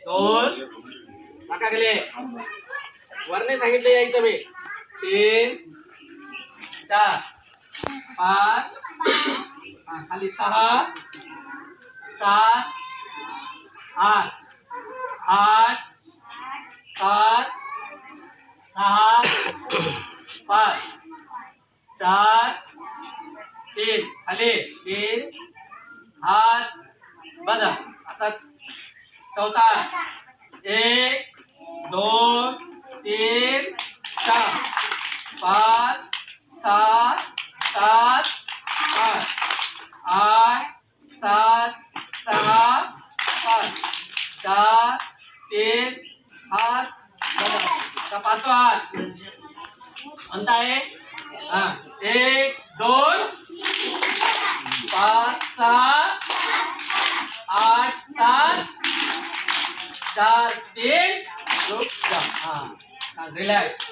दोन माका गेले वरने सांगितलं यायचं बे 3 4 5 खाली 6 7 8 8 7 6 5 4 3 खाली 3 हात बघा आता चौथा 1 2 3 4 5 6 7 8 8 7 6 5 4 3 हात बघा आता पाचवा हात कोणता आहे 1 2 5 6 8 7 4 3 रुक जा रिलॅक्स